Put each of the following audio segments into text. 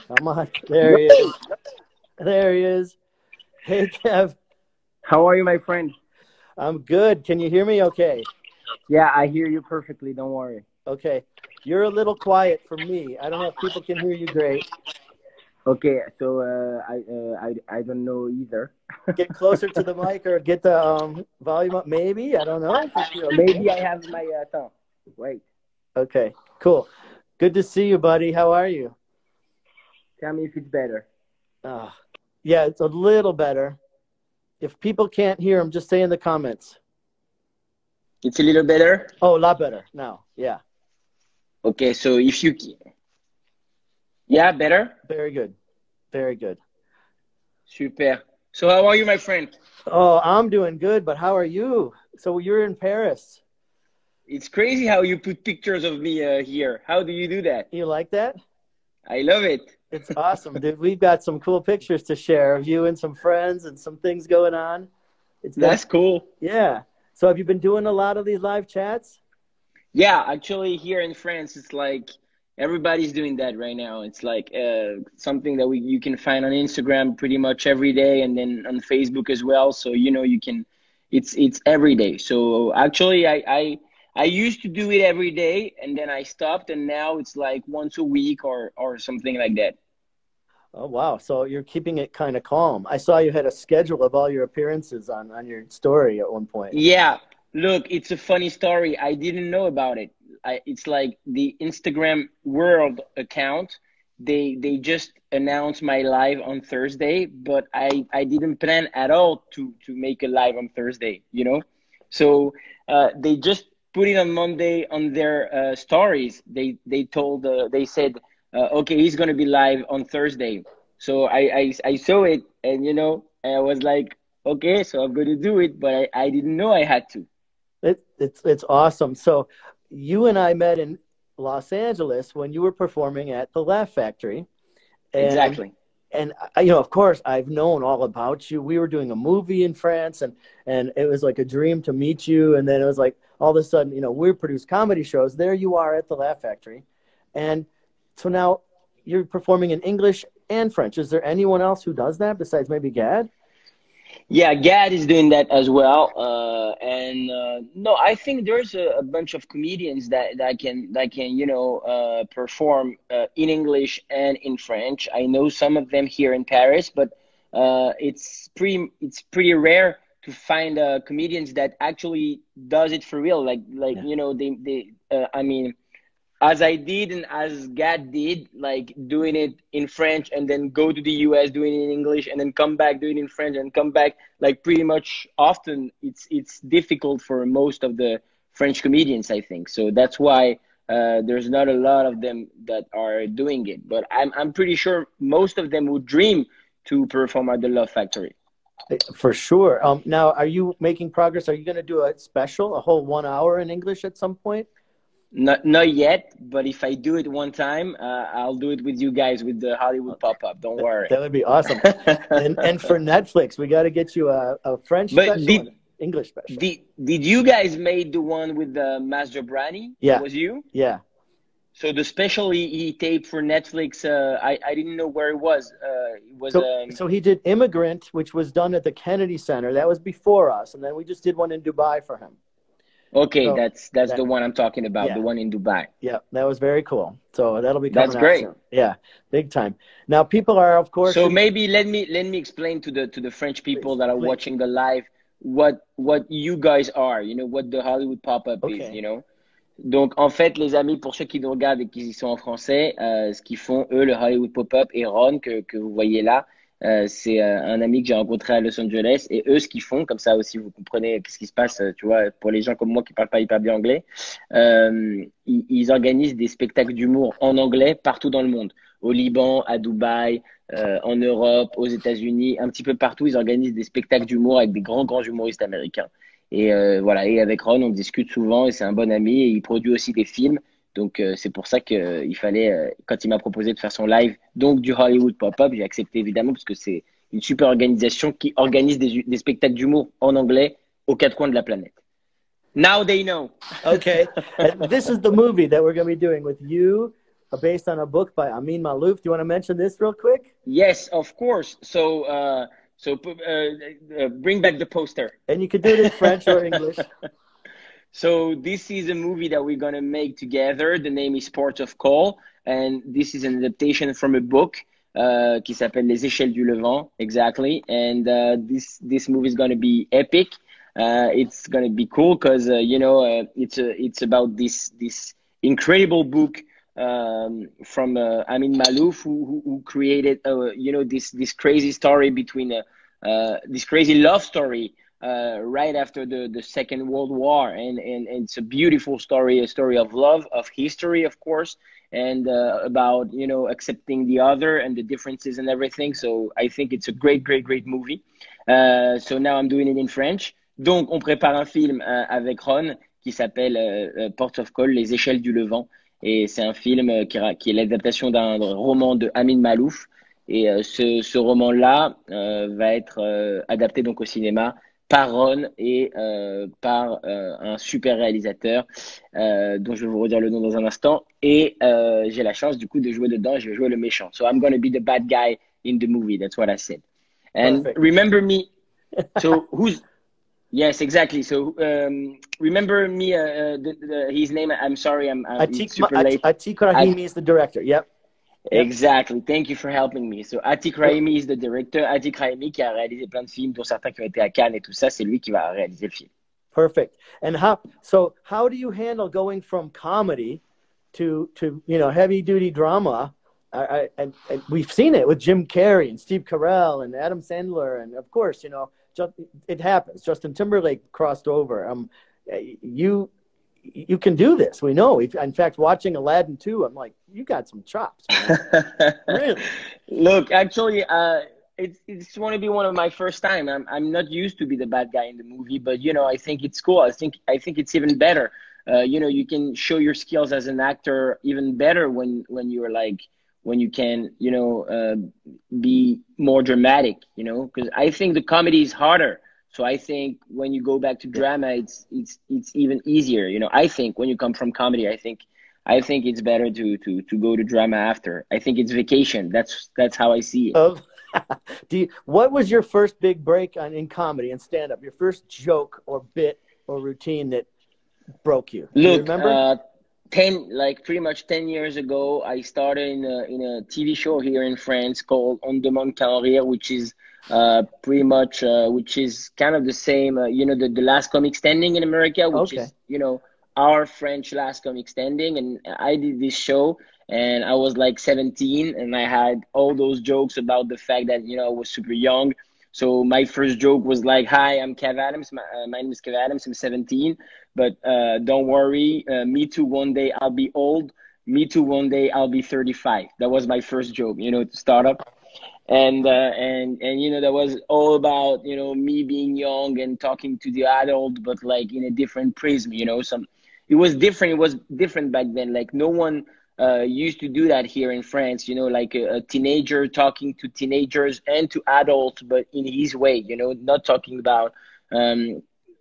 Come on. There he is. There he is. Hey, Kev. How are you, my friend? I'm good. Can you hear me okay? Yeah, I hear you perfectly. Don't worry. Okay. You're a little quiet for me. I don't know if people can hear you great. Okay, so I don't know either. Get closer to the mic or get the volume up. Maybe. I don't know. Maybe I have my tongue. Wait. Okay. Cool. Good to see you, buddy. How are you? Tell me if it's better. Yeah, it's a little better. If people can't hear them, just say in the comments. It's a little better? Oh, a lot better now. Yeah. Okay, so if you... Yeah, better? Very good. Very good. Super. So how are you, my friend? Oh, I'm doing good, but how are you? So you're in Paris. It's crazy how you put pictures of me here. How do you do that? You like that? I love it. It's awesome, dude. We've got some cool pictures to share of you and some friends and some things going on. That's cool. Yeah. So have you been doing a lot of these live chats? Yeah, actually here in France, it's like everybody's doing that right now. It's like something that you can find on Instagram pretty much every day, and then on Facebook as well. So, you know, you can, it's every day. So actually I used to do it every day, and then I stopped, and now it's like once a week or something like that. Oh, wow. So you're keeping it kind of calm. I saw you had a schedule of all your appearances on your story at one point. Yeah. Look, it's a funny story. I didn't know about it. It's like the Instagram World account. They just announced my live on Thursday, but I didn't plan at all to make a live on Thursday, you know? So they just put it on Monday on their stories. They said, okay, he's going to be live on Thursday. So I saw it, and, you know, I was like, okay, so I'm going to do it, but I didn't know I had to. It's awesome. So you and I met in Los Angeles when you were performing at the Laugh Factory. Exactly. And, you know, of course, I've known all about you. We were doing a movie in France, and it was like a dream to meet you. And then it was like all of a sudden, you know, we produce comedy shows. There you are at the Laugh Factory. And so now you're performing in English and French. Is there anyone else who does that besides maybe Gad? Yeah, Gad is doing that as well. No, I think there's a bunch of comedians that can you know perform in English and in French. I know some of them here in Paris, but it's pretty rare to find comedians that actually does it for real. Like yeah. You know, I mean, as I did and as Gad did, like doing it in French and then go to the US doing it in English and then come back doing it in French and come back, like pretty much often it's difficult for most of the French comedians, I think. So that's why there's not a lot of them that are doing it. But I'm pretty sure most of them would dream to perform at the Love Factory. For sure. Now, are you making progress? Are you going to do a special, a whole 1 hour in English at some point? Not yet, but if I do it one time, I'll do it with you guys with the Hollywood Pop-Up. Don't worry. That would be awesome. and for Netflix, we got to get you a French special and English special. Did you guys make the one with the Mas Jobrani? Yeah. Was you? Yeah. So the special he taped for Netflix, I didn't know where it was. So he did Immigrant, which was done at the Kennedy Center. That was before us. And then we just did one in Dubai for him. Okay, so that's the one I'm talking about, yeah. The one in Dubai. Yeah, that was very cool. So that'll be coming That's great. out soon. Yeah, big time. Now people are, of course. So maybe let me explain to the French people that are watching the live what you guys are. You know what the Hollywood Pop-Up is. You know. Donc en fait les amis, pour ceux qui nous regardent et qui sont en français, ce qu'ils font eux, le Hollywood Pop-Up et Ron que vous voyez là. C'est un ami que j'ai rencontré à Los Angeles, et eux ce qu'ils font, comme ça aussi vous comprenez ce qui se passe, tu vois, pour les gens comme moi qui parlent pas hyper bien anglais, ils organisent des spectacles d'humour en anglais partout dans le monde, au Liban, à Dubaï, en Europe, aux États-Unis, un petit peu partout. Ils organisent des spectacles d'humour avec des grands humoristes américains, et voilà. Et avec Ron on discute souvent, et c'est un bon ami, et il produit aussi des films. Donc, c'est pour ça qu'il fallait, quand il m'a proposé de faire son live, donc du Hollywood Pop-Up, j'ai accepté évidemment parce que c'est une super organisation qui organise des spectacles d'humour en anglais aux quatre coins de la planète. Now they know. Okay. And this is the movie that we're going to be doing with you, based on a book by Amin Malouf. Do you want to mention this real quick? Yes, of course. So bring back the poster. And you can do it in French or English. So this is a movie that we're gonna make together. The name is Port of Call, and this is an adaptation from a book qui s'appelle Les Échelles du Levant, exactly. And this movie is gonna be epic. It's gonna be cool because it's about this incredible book from Amin Malouf, who created this crazy story between this crazy love story right after the Second World War, and it's a beautiful story, a story of love, of history, of course, and about accepting the other and the differences and everything. So I think it's a great movie. So now I'm doing it in French. Donc on prépare un film avec Ron qui s'appelle Port of Call, Les Échelles du Levant, et c'est un film qui est l'adaptation d'un roman de Amin Malouf. Et ce roman-là va être adapté donc au cinéma par Ron et par un super réalisateur dont je vais vous redire le nom dans un instant. Et j'ai la chance du coup de jouer dedans. Je vais jouer le méchant. So I'm gonna be the bad guy in the movie. That's what I said. And Perfect. Remember me. So who's... Yes, exactly. So remember me. His name. I'm sorry. I'm super late. Atiq Rahimi is the director. Yep. Exactly. Thank you for helping me. So Atiq Rahimi is the director. Atiq Rahimi qui a réalisé plein de films, dont certains qui ont été à Cannes et tout ça, c'est lui qui va réaliser le film. Perfect. And how do you handle going from comedy to heavy duty drama? And we've seen it with Jim Carrey and Steve Carell and Adam Sandler, and of course, it happens. Justin Timberlake crossed over. You can do this. We know. In fact, watching Aladdin 2, I'm like, you got some chops, man. Really? Look, actually, it's going to be one of my first time. I'm not used to be the bad guy in the movie, but I think it's cool. I think it's even better. You can show your skills as an actor even better when you can be more dramatic. Because I think the comedy is harder. So I think when you go back to drama, it's even easier. I think when you come from comedy, I think it's better to go to drama after. I think it's vacation. That's how I see it. Oh, what was your first big break in comedy and stand up? Your first joke or bit or routine that broke you? Look, you remember? Pretty much 10 years ago, I started in a TV show here in France called On Demande qu'à en rire, which is pretty much which is kind of the same, the last comic standing in America, which is our French last comic standing. And I did this show, and I was like 17, and I had all those jokes about the fact that I was super young. So my first joke was like, "Hi, I'm Kev Adams. My name is Kev Adams. I'm 17, but don't worry. Me too. One day I'll be old. Me too. One day I'll be 35." That was my first joke, to start up. And that was all about me being young and talking to the adult, but like in a different prism. It was different. It was different back then. Like no one used to do that here in France. Like a teenager talking to teenagers and to adults, but in his way. Not talking about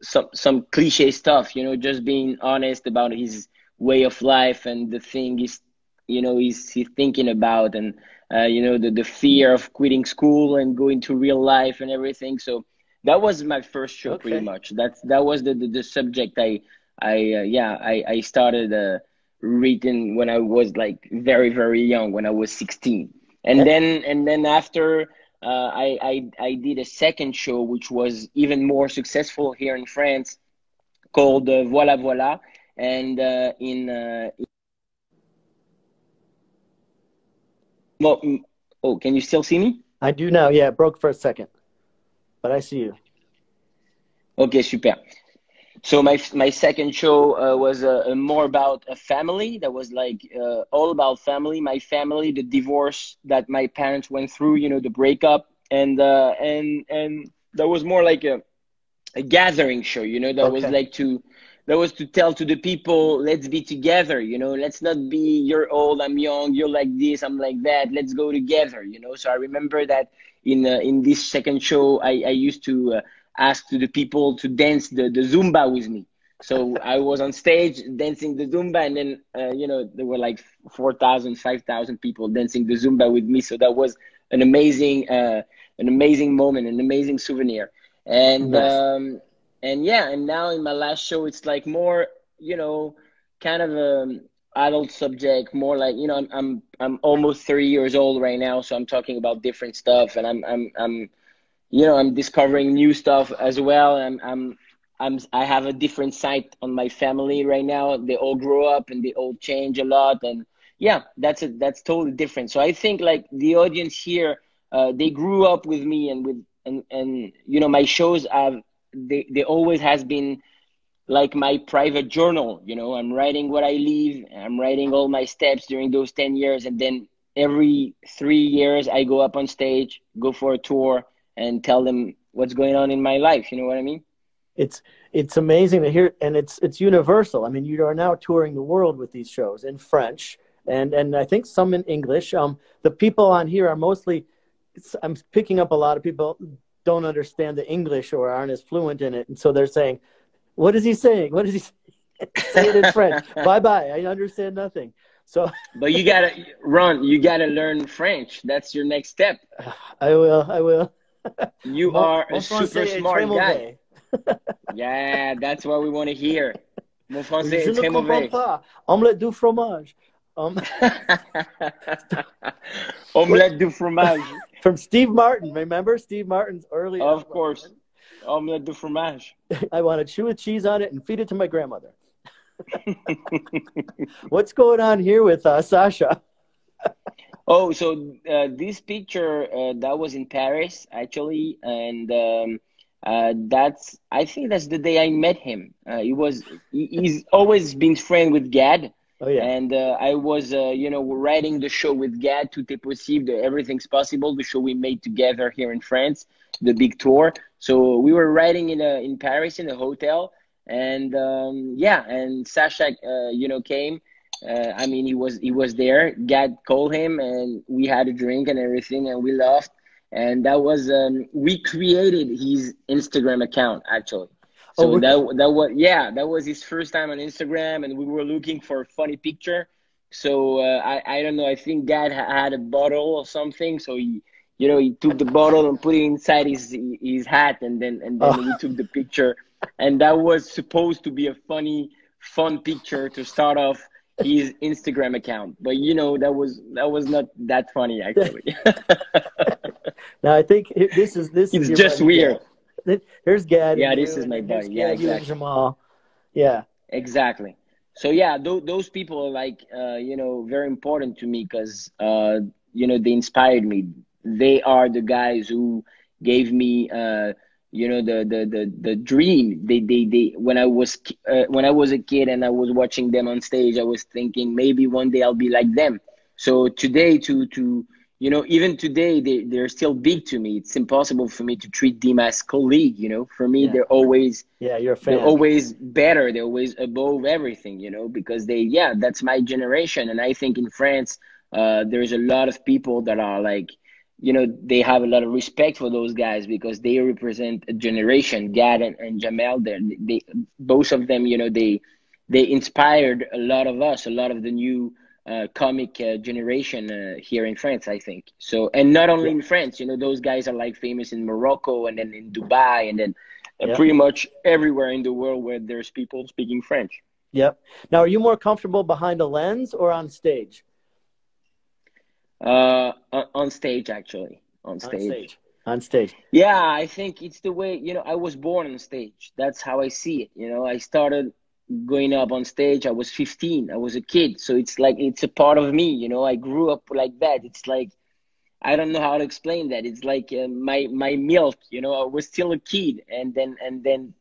some cliche stuff. Just being honest about his way of life and the thing he's thinking about, and the fear of quitting school and going to real life and everything. So that was my first show. Pretty much. That was the subject I started reading when I was like very, very young, when I was 16. And then after I did a second show, which was even more successful here in France, called Voilà Voilà. And can you still see me? I do now. Yeah, it broke for a second, but I see you. Okay, super. So my second show was more about a family. That was like all about family, my family, the divorce that my parents went through, the breakup, and that was more like a gathering show, that was to tell to the people, let's be together, let's not be you're old, I'm young, you're like this, I'm like that, let's go together, So I remember that in this second show, I used to ask to the people to dance the Zumba with me. So I was on stage dancing the Zumba, and then there were like 4,000, 5,000 people dancing the Zumba with me. So that was an amazing moment, an amazing souvenir. And Nice. and now in my last show, it's like more, kind of adult subject, more like, I'm almost 30 years old right now, so I'm talking about different stuff, and I'm discovering new stuff as well. I have a different sight on my family right now. They all grow up and they all change a lot, and yeah, that's totally different. So I think like the audience here, they grew up with me, and my shows have, they always has been like my private journal. I'm writing what I live. I'm writing all my steps during those 10 years, and then every 3 years I go up on stage, go for a tour, and tell them what's going on in my life. You know what I mean? It's amazing to hear, and it's universal. I mean, you are now touring the world with these shows in French and I think some in English. The people on here are mostly, I'm picking up a lot of people don't understand the English or aren't as fluent in it, and so they're saying, "What is he saying? What is he saying?" Say it in French. Bye bye. I understand nothing. So, but you gotta learn French. That's your next step. I will. You are Mon a super français est smart très guy. mauvais. Yeah, that's what we want to hear. Mon français Je est ne très comprends mauvais. pas. Omelette du fromage. Omelette du fromage. From Steve Martin. Remember Steve Martin's early Of course. Omelette du fromage. I want to chew with cheese on it and feed it to my grandmother. What's going on here with Sasha? Oh, so this picture that was in Paris actually, and I think that's the day I met him. He's always been friend with Gad. Oh yeah. And I was writing the show with Gad, Tout est possible, Everything's Possible, the show we made together here in France, the big tour. So we were writing in Paris in a hotel, and and Sasha came. I mean, he was there. Gad called him, and we had a drink and everything, and we laughed. And that was we created his Instagram account actually. So that was his first time on Instagram, and we were looking for a funny picture. So I don't know. I think Gad had a bottle or something. So he took the bottle and put it inside his hat, and then we took the picture. And that was supposed to be a funny, fun picture to start off his Instagram account. But that was not that funny actually. Now I think this is it's just weird. Here's Gad. Yeah, this is my buddy. Yeah, exactly. Jamal. Yeah, exactly. So yeah, those people are like very important to me because they inspired me. They are the guys who gave me the dream. They when I was a kid and I was watching them on stage, I was thinking maybe one day I'll be like them. So today to even today, they're still big to me. It's impossible for me to treat them as colleague, For me, they're always you're a fan. They're always better. They're always above everything, because that's my generation. And I think in France, there's a lot of people that are like, they have a lot of respect for those guys because they represent a generation. Gad and Jamel, they both of them, they inspired a lot of us, a lot of the new comic generation here in France, I think. So, and not only in France, those guys are like famous in Morocco and then in Dubai and then pretty much everywhere in the world where there's people speaking French. Yep. Now, are you more comfortable behind a lens or on stage? On stage, actually. On stage. Yeah, I think it's the way, I was born on stage. That's how I see it. I started going up on stage. I was 15. I was a kid. So it's like, it's a part of me, I grew up like that. It's like, I don't know how to explain that. It's like my milk, I was still a kid and then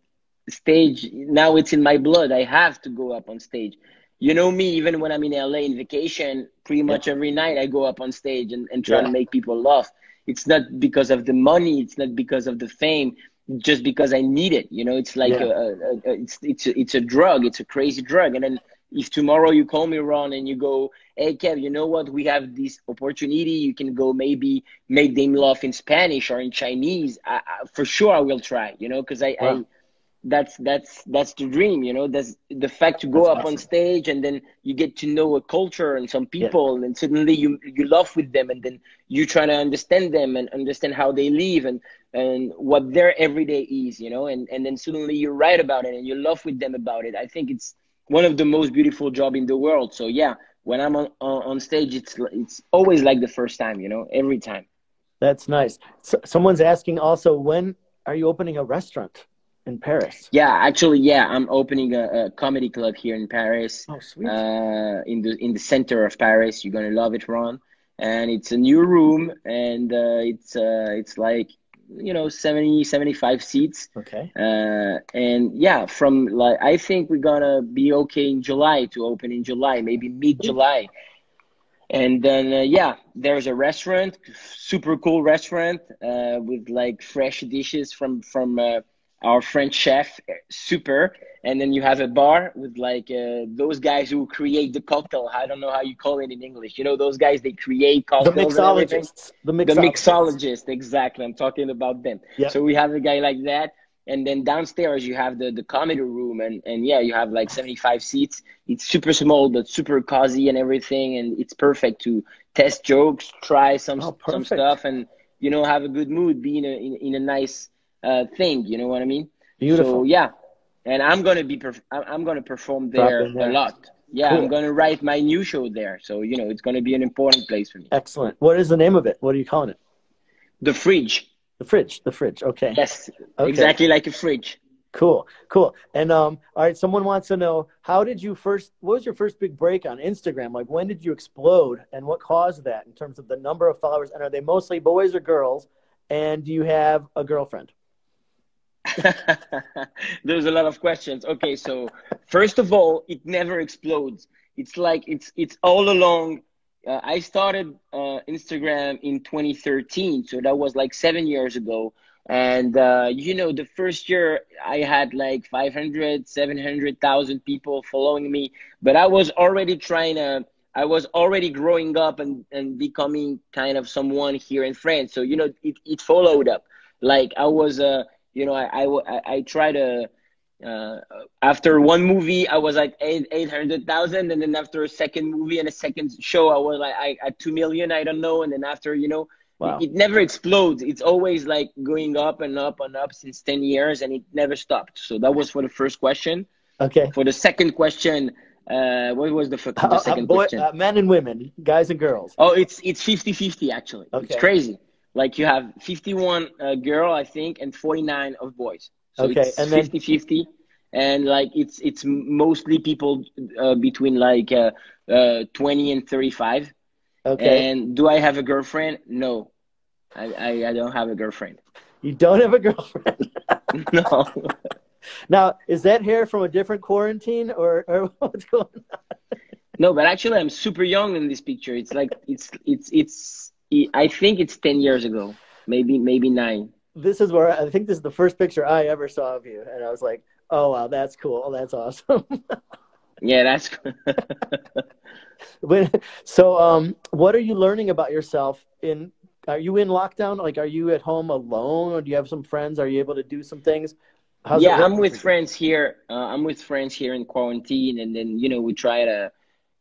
stage, now it's in my blood. I have to go up on stage. Me, even when I'm in LA in vacation, pretty much every night I go up on stage and try to make people laugh. It's not because of the money. It's not because of the fame. Just because I need it, it's like it's a drug. It's a crazy drug. And then if tomorrow you call me around and you go, hey Kev, you know what? We have this opportunity. You can go maybe make them laugh in Spanish or in Chinese. For sure I will try. Because that's the dream, you know. That's the fact to go That's up on awesome. stage, and then you get to know a culture and some Yeah. people, and then suddenly you love with them, and then you try to understand them and understand how they live and what their everyday is, you know. And then suddenly you write about it and you love with them about it. I think it's one of the most beautiful job in the world. So yeah, when I'm on stage, it's always like the first time, you know, every time. That's nice. So, someone's asking also, when are you opening a restaurant in Paris? Yeah, actually, yeah, I'm opening a comedy club here in Paris, Oh, sweet. in the center of Paris. You're gonna love it, Ron. And it's a new room, and it's like, you know, 75 seats. Okay. And yeah, from like, I think we're gonna be okay in July to open in July, maybe mid-July. And then yeah, there's a restaurant, super cool restaurant, with like fresh dishes from our French chef, super. And then you have a bar with like those guys who create the cocktail. I don't know how you call it in English. You know, those guys, they create The cocktails and everything. mixologists. The The mixologists. mixologist, exactly. I'm talking about them. Yep. So we have a guy like that. And then downstairs you have the comedy room, and yeah, you have like 75 seats. It's super small but super cozy and everything, and it's perfect to test jokes, try Oh, some perfect. stuff, and you know, have a good mood, be in a nice thing. You know what I mean? So Beautiful. yeah, and I'm gonna perform Drop there in a there. lot. Yeah, I'm Cool. gonna write my new show there. So you know, it's gonna be an important place for me. Excellent. What is the name of it? What are you calling it? The fridge. The fridge. The fridge. Okay. Yes, Okay. exactly like a fridge. Cool. Cool. And all right, someone wants to know, what was your first big break on Instagram? Like, when did you explode and what caused that in terms of the number of followers? And are they mostly boys or girls? And do you have a girlfriend? There's a lot of questions. Okay, so first of all, it never explodes. It's like it's all along. I started Instagram in 2013, so that was like 7 years ago. And you know, the first year I had like 500, 700,000 people following me, but I was already trying to. I was already growing up and becoming kind of someone here in France. So you know, it followed up. Like I was you know, I try to uh, after one movie I was like 800,000, and then after a second movie and a second show I was like I at 2 million, I don't know, and then after, you know, Wow. it never explodes. It's always like going up and up and up since 10 years, and it never stopped. So that was for the first question. Okay. For the second question, what was the second question? Men and women, guys and girls. Oh, it's 50-50 actually. It's Okay. crazy. Like you have 51 girl, I think, and 49 of boys. So Okay. it's And then, 50-50, and like it's mostly people between like 20 and 35. okay. And do I have a girlfriend? No, I don't have a girlfriend. You don't have a girlfriend. No. Now, is that hair from a different quarantine or what's going on? No, but actually I'm super young in this picture. It's like I think it's 10 years ago, maybe 9. This is where I think this is the first picture I ever saw of you. And I was like, oh, wow, that's cool. That's awesome. Yeah, that's So, what are you learning about yourself are you in lockdown? Like, are you at home alone, or do you have some friends? Are you able to do some things? How's it Yeah, I'm working with for you? friends here. I'm with friends here in quarantine, and then you know we try to,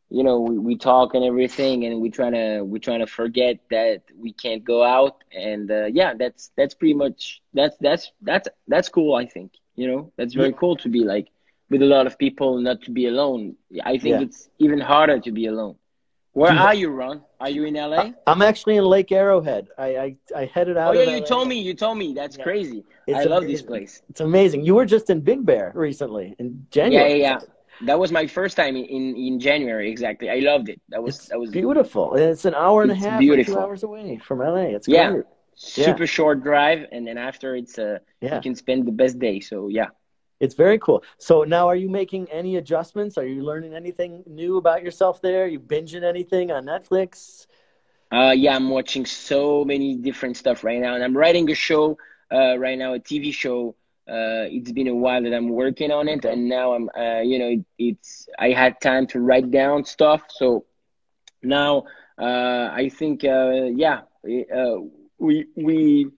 you know, we talk and everything, and we trying to forget that we can't go out, and yeah, that's pretty much that's cool. I think, you know, that's Yeah, very cool to be like with a lot of people, not to be alone. I think yeah. it's even harder to be alone. Where Do you, are you, Ron? Are you in LA? I'm actually in Lake Arrowhead. I headed Oh out yeah, of you told LA. me. You told me. That's Yeah, crazy. I it's love this amazing. place. It's amazing. You were just in Big Bear recently in Yeah, January yeah, or yeah. something. That was my first time in January. Exactly. I loved it. It's That was beautiful. And it's an hour and a it's half or two beautiful. hours away from LA. It's Yeah. great. Yeah, Super short drive, and then after it's you yeah. can spend the best day. So yeah. It's very cool. So now, are you making any adjustments? Are you learning anything new about yourself there? Are you binging anything on Netflix? Yeah, I'm watching so many different stuff right now, and I'm writing a show right now, a TV show. It's been a while that I'm working on it, Okay. and now I'm you know, it's I had time to write down stuff, so now I think yeah, we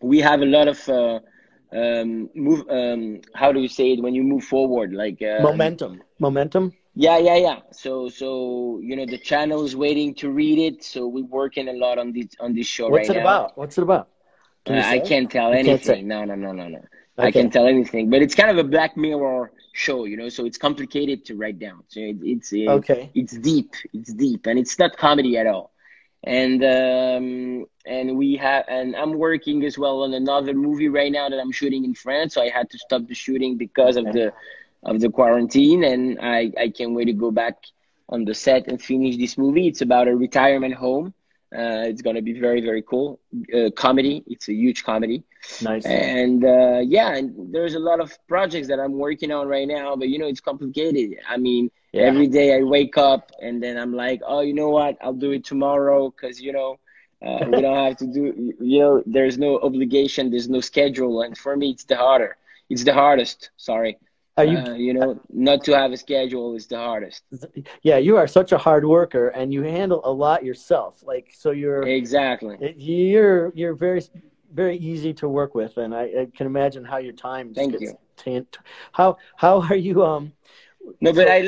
we have a lot of move. How do you say it when you move forward? Like Momentum. yeah. So the channel is waiting to read it. So we're working a lot on this show What's right it now. about? What's it about? Can you I say? can't tell You can't say. anything. No. I Okay. can't tell anything. But it's kind of a Black Mirror show, so it's complicated to write down. So Okay. it's deep. It's deep, and it's not comedy at all. And I'm working as well on another movie right now that I'm shooting in France. So I had to stop the shooting because of Okay. the quarantine, and I can't wait to go back on the set and finish this movie. It's about a retirement home. It's gonna be very, very cool. Comedy. It's a huge comedy. Nice. And yeah, and there's a lot of projects that I'm working on right now, but it's complicated. I mean, Yeah. every day I wake up and then I'm like, oh, you know what? I'll do it tomorrow because we don't have to do. There's no obligation, there's no schedule, and for me, it's the hardest. Sorry, Are you? not to have a schedule is the hardest. Yeah, you are such a hard worker, and you handle a lot yourself. Like, so Exactly. you're very, very easy to work with, and I can imagine how your time just Thank gets. you. How are you? No, but So I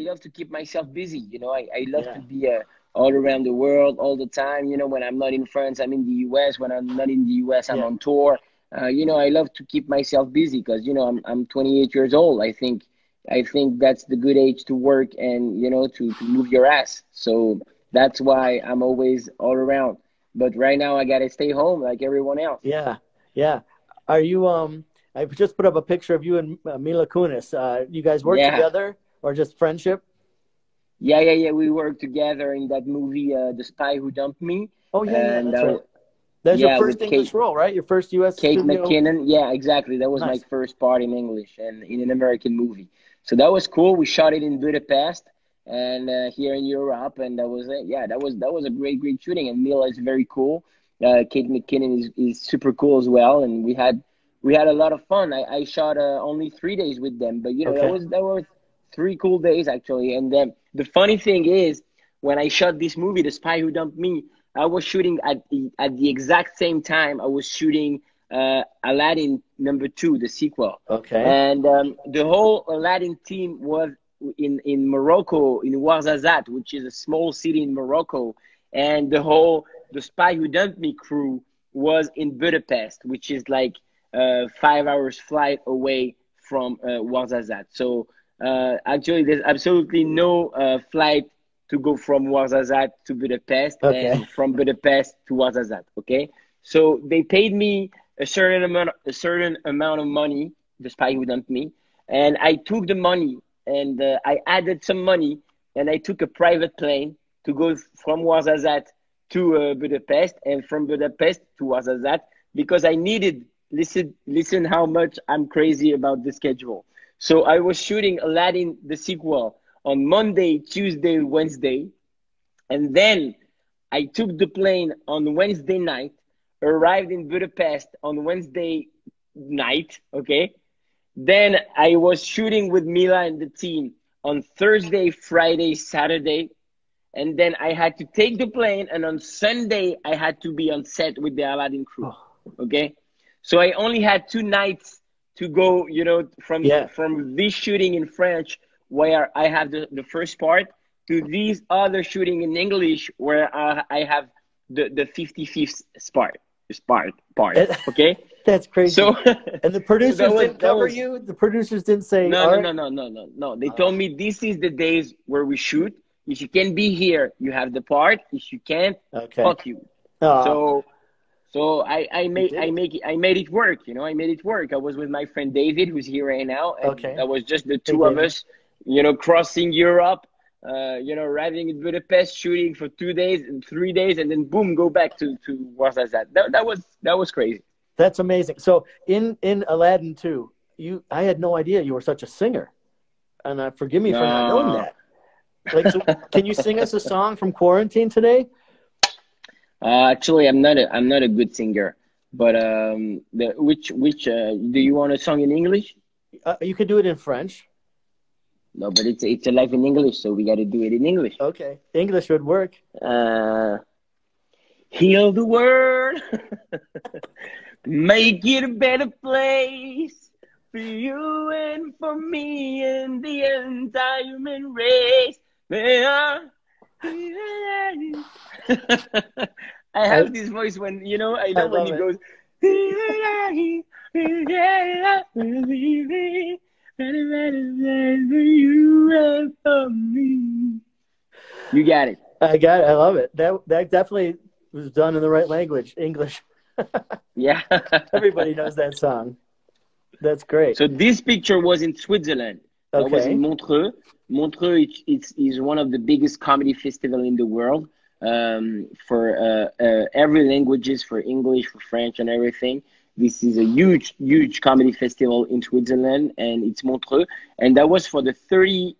love to keep myself busy. I love yeah, to be all around the world all the time. When I'm not in France, I'm in the US. When I'm not in the US, I'm yeah, on tour. I love to keep myself busy because I'm 28 years old. I think that's the good age to work and to move your ass. So that's why I'm always all around. But right now I gotta stay home like everyone else. yeah, yeah. Are you? I just put up a picture of you and Mila Kunis. You guys work Yeah. together, or just friendship? Yeah. We worked together in that movie, The Spy Who Dumped Me, Oh yeah, yeah, and that's right. That's your yeah, first with English role, right? Your first U.S. Kate studio. McKinnon. Yeah, exactly. That was my Nice. first part in English and in an American movie. So that was cool. We shot it in Budapest and here in Europe, and that was it. Yeah, that was a great shooting. And Mila is very cool. Kate McKinnon is super cool as well, and we had a lot of fun. I shot only 3 days with them, but Okay. that was 3 cool days actually. And then the funny thing is, when I shot this movie, The Spy Who Dumped Me, I was shooting at the exact same time. I was shooting Aladdin #2, the sequel, Okay. and the whole Aladdin team was in Morocco, in Ouarzazate, which is a small city in Morocco, and the Spy Who Dumped Me crew was in Budapest, which is like 5 hours flight away from Ouarzazate. So actually, there's absolutely no flight to go from Ouarzazate to Budapest Okay. and from Budapest to Ouarzazate. Okay, so they paid me a certain amount of money, the Spy Who Dumped Me, and I took the money and I added some money and I took a private plane to go from Ouarzazate to Budapest and from Budapest to Ouarzazate because I needed. Listen, how much I'm crazy about the schedule. So I was shooting Aladdin the sequel on Monday, Tuesday, Wednesday, and then I took the plane on Wednesday night, arrived in Budapest on Wednesday night, okay? Then I was shooting with Mila and the team on Thursday, Friday, Saturday, and then I had to take the plane, and on Sunday I had to be on set with the Aladdin crew, Oh, okay? So I only had 2 nights to go, from yeah. this shooting in French, where I have the first part, to these other shooting in English, where I have the 55th part. It- Okay, that's crazy. so And the so that producers was didn't that cover was you. The producers didn't say, no "All no right." no no no no no. They Uh, told me this is the days where we shoot. If you can be here, you have the part. If you can't, okay. fuck you. Uh, So so I you made did I it. make it, I made it work. I made it work. I was with my friend David, who's here right now, and Okay. that was just the Hey, two of David. us. Crossing Europe. Arriving in Budapest, shooting for 2 days and 3 days, and then boom, go back to Ouarzazate. That was crazy. That's amazing. So in Aladdin 2, I had no idea you were such a singer, and forgive me for not knowing No. that. Like, so can you sing us a song from quarantine today? Actually, I'm not a good singer, but which do you want a song in English? You could do it in French. No, but it's a live in English, so we got to do it in English. Okay, English would work. Uh, Heal the world Make it a better place for you and for me and the entire human race. I have this voice when, you know, I know when he goes. You got it. I got it. I love it. That definitely was done in the right language, English. Yeah. Everybody knows that song. That's great. So this picture was in Switzerland. Okay. That was in Montreux. Montreux is one of the biggest comedy festival in the world, for every languages, for English, for French, and everything. This is a huge comedy festival in Switzerland, and it's Montreux. And that was for the 30th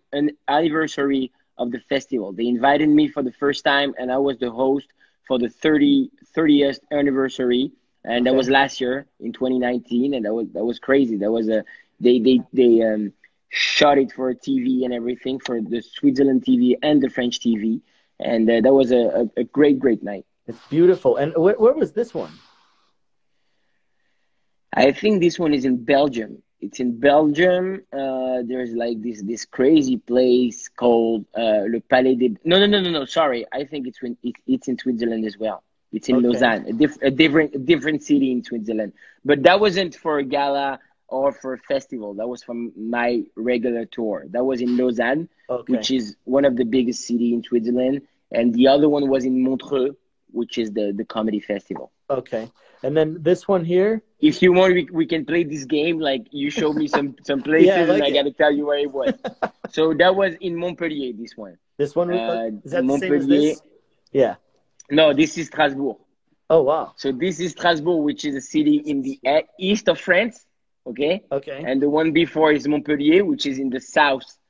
anniversary of the festival. They invited me for the first time, and I was the host for the 30th anniversary. And that was last year in 2019, and that was crazy. That was they shot it for TV and everything, for the Switzerland TV and the French TV, and that was a great night. It's beautiful. And where was this one? I think this one is in Belgium. It's in Belgium. There's like this crazy place called Le Palais des. No. Sorry, I think it's in Switzerland as well. It's in Lausanne, a different city in Switzerland. But that wasn't for a gala or for a festival. That was from my regular tour. That was in Lausanne, which is one of the biggest cities in Switzerland. And the other one was in Montreux, which is the comedy festival. Okay. And then this one here? If you want, we can play this game. Like, you show me some places, yeah, and I got to tell you where it was. So that was in Montpellier, this one. This one? Is that the same as this? Yeah. No, this is Strasbourg. Oh, wow. So this is Strasbourg, which is a city in the east of France. Okay. And the one before is Montpellier, which is in the southwest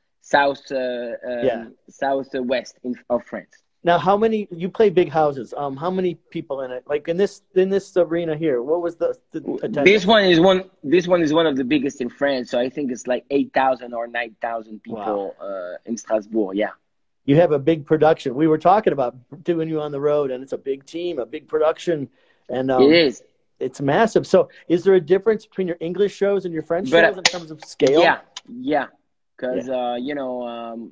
of France. Now, you play big houses? How many people in it? Like in this arena here, what was the attendance? This one is one of the biggest in France. So I think it's like 8,000 or 9,000 people in Strasbourg. Yeah. You have a big production. We were talking about doing you on the road, and it's a big team, a big production, and it is. It's massive. So, is there a difference between your English shows and your French shows in terms of scale? Yeah. Because you know,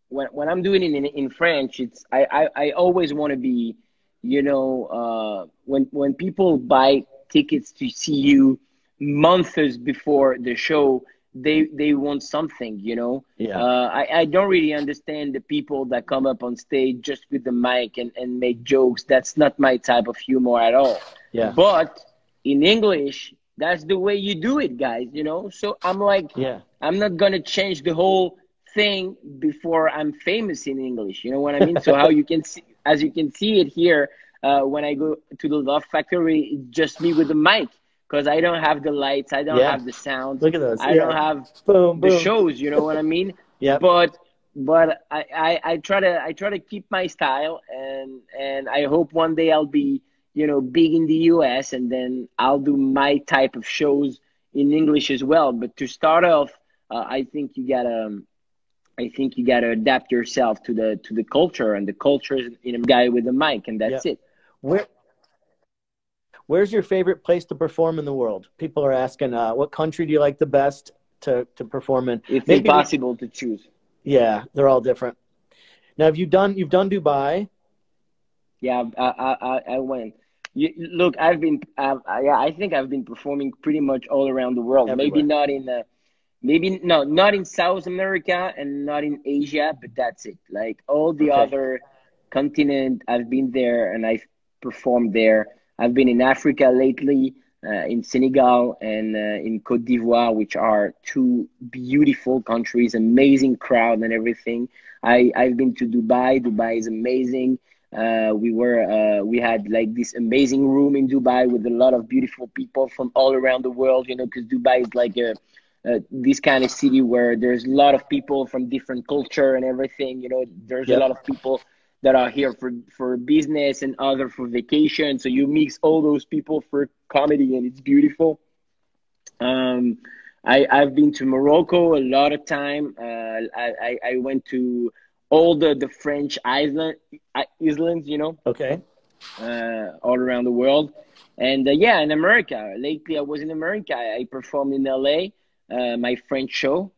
when I'm doing it in French, I always want to be, you know, when people buy tickets to see you months before the show, they want something, you know. I don't really understand the people that come up on stage just with the mic and make jokes. That's not my type of humor at all. But in English, that's the way you do it, guys, you know. So I'm like, I'm not gonna change the whole thing before I'm famous in English, you know what I mean? So as you can see it here, when I go to the Love Factory, it's just me with the mic. Because I don't have the lights, I don't have the sound. Look at those. I don't have the shows. You know what I mean? But I try to keep my style, and I hope one day I'll be, you know, big in the US, and then I'll do my type of shows in English as well. But to start off, I think you gotta adapt yourself to the culture, and the culture is in a guy with a mic, and that's it. Where's your favorite place to perform in the world? People are asking, what country do you like the best to perform in? It's impossible to choose. Yeah, they're all different. Now, you've done Dubai? Yeah, I went. Look, I think I've been performing pretty much all around the world. Everywhere. Maybe not in South America and not in Asia, but that's it. Like all the other continent, I've been there and I've performed there. I've been in Africa lately, in Senegal and in Côte d'Ivoire, which are two beautiful countries, amazing crowd and everything. I've been to Dubai. Dubai is amazing. We had like this amazing room in Dubai with a lot of beautiful people from all around the world, you know, because Dubai is like this kind of city where there's a lot of people from different culture and everything, you know. There's a lot of people that are here for business and other for vacation. So you mix all those people for comedy, and it's beautiful. I've been to Morocco a lot of time. I went to all the French islands, you know. all around the world. And yeah, in America. Lately, I was in America. I performed in LA, my French show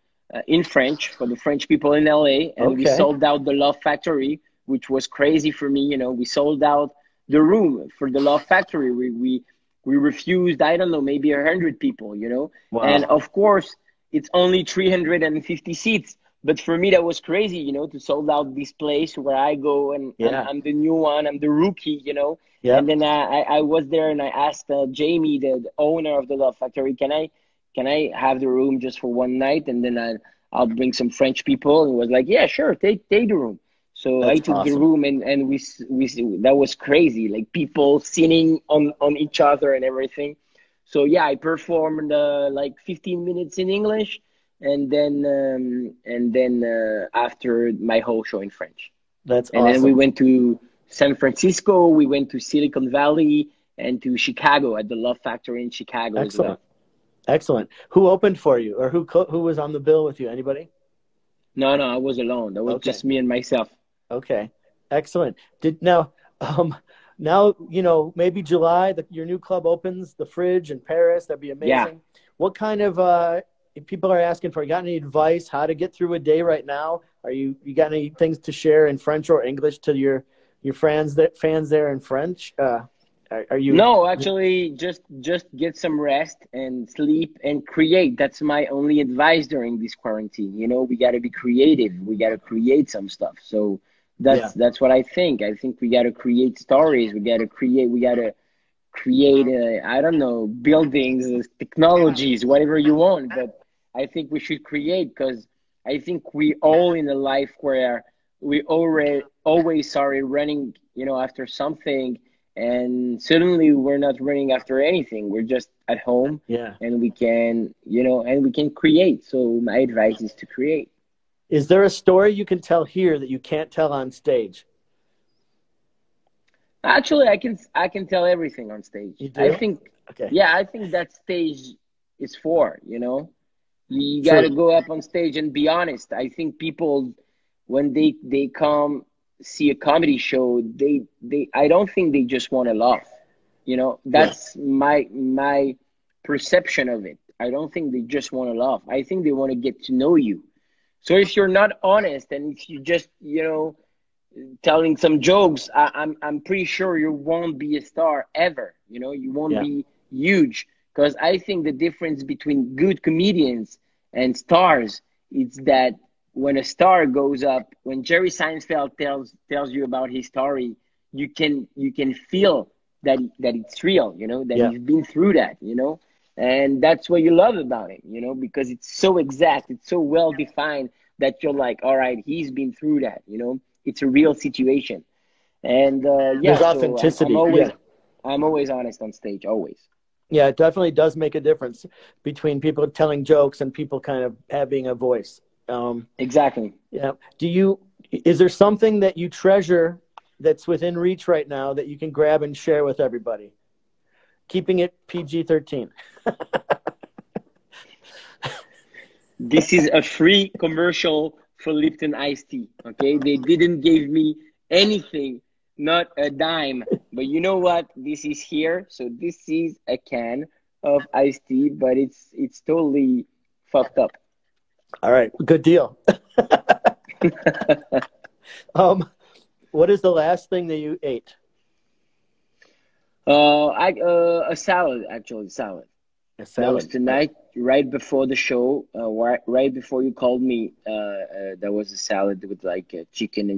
in French for the French people in LA, and we sold out the Love Factory, which was crazy for me. You know, we sold out the room for the Love Factory. We refused, I don't know, maybe 100 people. You know, and of course, it's only 350 seats. But for me, that was crazy, you know, to sold out this place where I go and I'm the new one, I'm the rookie, you know. And then I was there and I asked Jamie, the owner of the Love Factory, can I have the room just for one night, and then I'll bring some French people? And he was like, yeah, sure, take the room. So I took the room, and we that was crazy, like people sitting on each other and everything. So yeah, I performed like 15 minutes in English. And then after my whole show in French. That's awesome. And then we went to San Francisco, we went to Silicon Valley, and to Chicago at the Love Factory in Chicago. Excellent. As well. Excellent. Who opened for you, or who was on the bill with you? Anybody? No, I was alone. That was just me and myself. Okay. Excellent. Now, you know, maybe July, your new club opens, the Fridge in Paris. That'd be amazing. Yeah. What kind of people are asking for, you got any advice how to get through a day right now? You got any things to share in French or English to your fans there in French? Are you? No, actually, just get some rest and sleep and create. That's my only advice during this quarantine. You know, we got to be creative. We got to create some stuff. So that's what I think. I think we got to create stories. We got to create I don't know, buildings, technologies, whatever you want. But I think we should create, because I think we all in a life where we always are running, you know, after something, and suddenly we're not running after anything. We're just at home, and we can, you know, and we can create. So my advice is to create. Is there a story you can tell here that you can't tell on stage? Actually, I can tell everything on stage. You do? I think, I think that stage is for, you know. You got to go up on stage and be honest. I think people, when they come see a comedy show, I don't think they just want to laugh. You know, that's my perception of it. I don't think they just want to laugh. I think they want to get to know you. So if you're not honest, and if you just, you know, telling some jokes, I'm pretty sure you won't be a star ever. You know, you won't be huge. Because I think the difference between good comedians and stars is that when a star goes up, when Jerry Seinfeld tells you about his story, you can feel that it's real, you know, that he's been through that, you know. And that's what you love about him, you know, because it's so exact, it's so well defined that you're like, all right, he's been through that, you know. It's a real situation. And there's authenticity. I'm always honest on stage, always. Yeah, it definitely does make a difference between people telling jokes and people kind of having a voice. Exactly. Yeah. Is there something that you treasure that's within reach right now that you can grab and share with everybody? Keeping it PG-13. This is a free commercial for Lipton iced tea. Okay, they didn't give me anything. Not a dime. But you know what? This is here. So this is a can of iced tea, but it's totally fucked up. All right. Good deal. What is the last thing that you ate? A salad, actually. Salad. A salad. That was tonight, right before the show, right before you called me. There was a salad with like chicken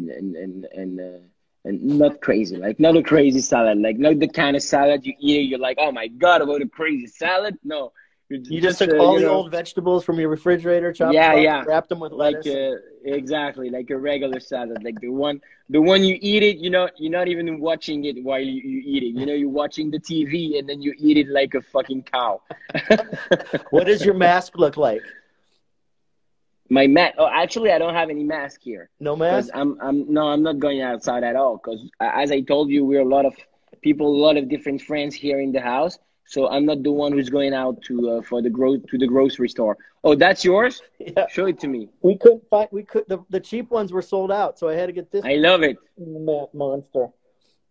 and not crazy, like not a crazy salad, like not the kind of salad you eat. You're like, oh my god, what a crazy salid! No, you just took all the old vegetables from your refrigerator, chopped them up, wrapped them with lettuce. Exactly, like a regular salad, like the one you eat it. You're not even watching it while you eat it. You know, you're watching the TV and then you eat it like a fucking cow. What does your mask look like? My mask? Oh, actually, I don't have any mask here. No mask? I'm not going outside at all. Because as I told you, we're a lot of people, a lot of different friends here in the house. So I'm not the one who's going out to the grocery store. Oh, that's yours? Yeah. Show it to me. We couldn't find. The cheap ones were sold out, so I had to get this. I love it. Monster.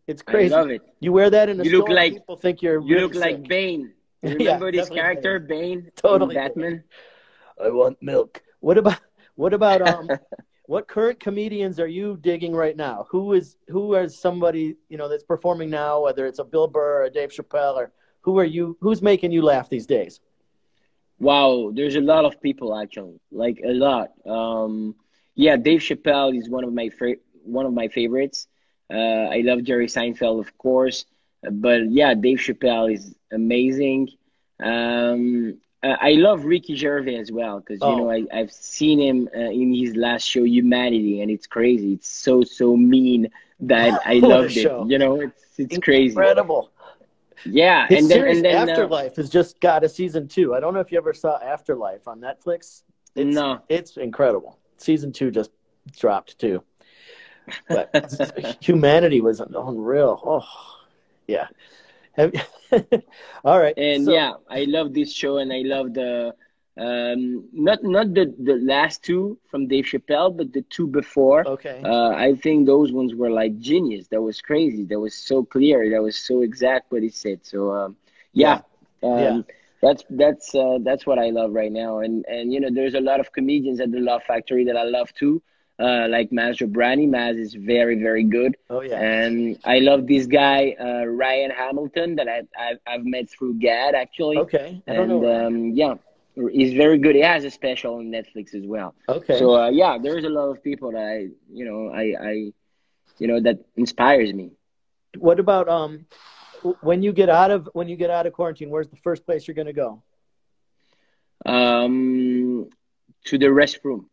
It's I crazy. love it. You wear that in the You look store, like people think you're you really look like sick. Bane. You Yeah, remember this definitely character, Bane. Bane, in Totally Bane. Batman? I want milk. What about what current comedians are you digging right now? Who is somebody, that's performing now, whether it's a Bill Burr or a Dave Chappelle, or who's making you laugh these days? Wow, there's a lot of people actually, like a lot. Yeah, Dave Chappelle is one of my favorites. I love Jerry Seinfeld, of course, but yeah, Dave Chappelle is amazing. I love Ricky Gervais as well because Oh, I've seen him in his last show, Humanity, and it's crazy. It's so mean that I what a loved it. show. It's crazy. Incredible. Yeah, His series and then Afterlife has just got a season 2. I don't know if you ever saw Afterlife on Netflix. It's no. it's incredible. Season 2 just dropped too. But Humanity was unreal. Oh, yeah. Have- All right. And So, yeah, I love this show, and I love the not the last two from Dave Chappelle, but the two before. okay. I think those ones were like genius. That was crazy. That was so clear. That was so exact what he said. So yeah, Yeah. Yeah. um, that's what I love right now. And there's a lot of comedians at the Laugh Factory that I love too. Like Maz Jobrani. Maz is very good. Oh, yeah. And I love this guy, Ryan Hamilton, that I've met through GAD actually. Okay. I don't know And Ryan. yeah, he's very good. He has a special on Netflix as well. Okay. So yeah, there's a lot of people that that inspires me. What about when you get out of quarantine, where's the first place you're going to go? Um, to the restroom.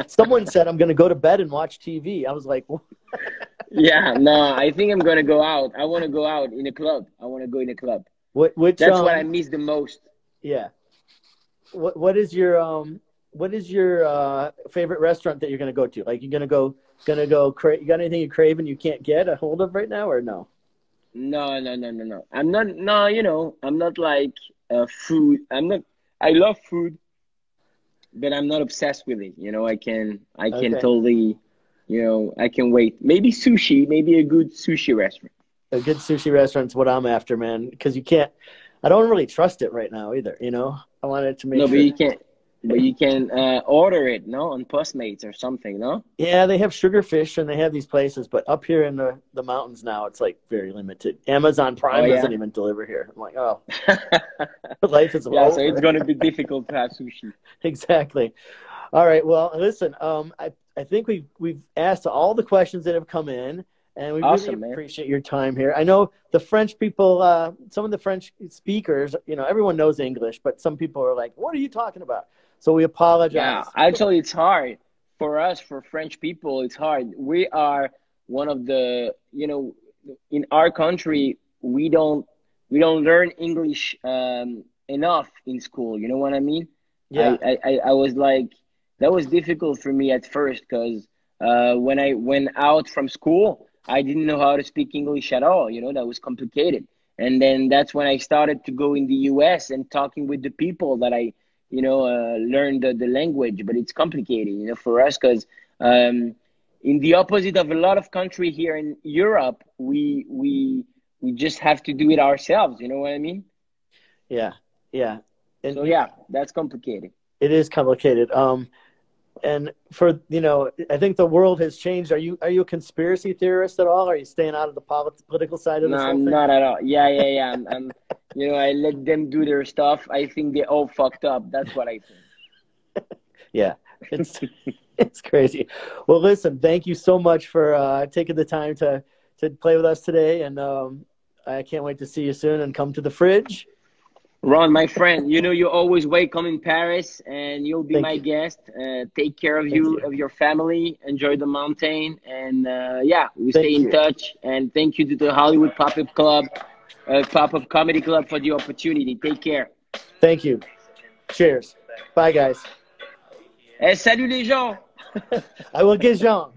Someone said I'm going to go to bed and watch TV. I was like, Yeah, no, I think I'm gonna go out. I want to go out in a club. I want to go in a club. which That's what I miss the most. yeah. What is your favorite restaurant that you're going to go to? Like, you're you got anything you crave and you can't get a hold of right now, or no? No. I'm not. No, I'm not like food. I'm not. I love food, but I'm not obsessed with it. I can Okay. totally, I can wait. Maybe sushi. Maybe a good sushi restaurant. A good sushi restaurant's what I'm after, man, because I don't really trust it right now either, I wanted to make No, but sure. you can't. But you can order it, no, on Postmates or something, no? Yeah, they have sugarfish and they have these places, but up here in the mountains now, it's like very limited. Amazon Oh Prime doesn't yeah. even deliver here. I'm like, oh, life is Yeah, so it's over. gonna be difficult to have sushi. Exactly. All right. Well, listen, I think we've asked all the questions that have come in, and we really Awesome, man. appreciate your time here. I know the French people, some of the French speakers, everyone knows English, but some people are like, "What are you talking about?" So we Yeah, apologize. actually, it's hard for us, for French people. It's hard. We are one of the, in our country, we don't learn English enough in school. You know what I mean? Yeah. I was like, that was difficult for me at first because when I went out from school, I didn't know how to speak English at all. That was complicated. And then that's when I started to go in the US and talking with the people that I learn the language, but it's complicated, for us because in the opposite of a lot of country here in Europe, we just have to do it ourselves. You know what I mean? Yeah. Yeah. And So yeah, that's complicated. it is complicated. And I think the world has changed. Are you a conspiracy theorist at all? Are you staying out of the political side of No, this whole I'm thing? not at all. Yeah. I let them do their stuff. I think they all fucked up. That's what I Yeah, it's it's crazy. Well, listen, thank you so much for taking the time to play with us today, and I can't wait to see you soon and come to the fridge. Ron, my friend, you're always welcome in Paris, and you'll be Thank my you. guest. Take care of Thank you, you. of your family. Enjoy the mountain, and yeah, we stay Thank in you. touch. And thank you to the Hollywood Pop-Up Club, Pop-Up Comedy Club for the opportunity. Take care. Thank you. Cheers. Bye, guys. Eh, salut les gens! I will get Jean.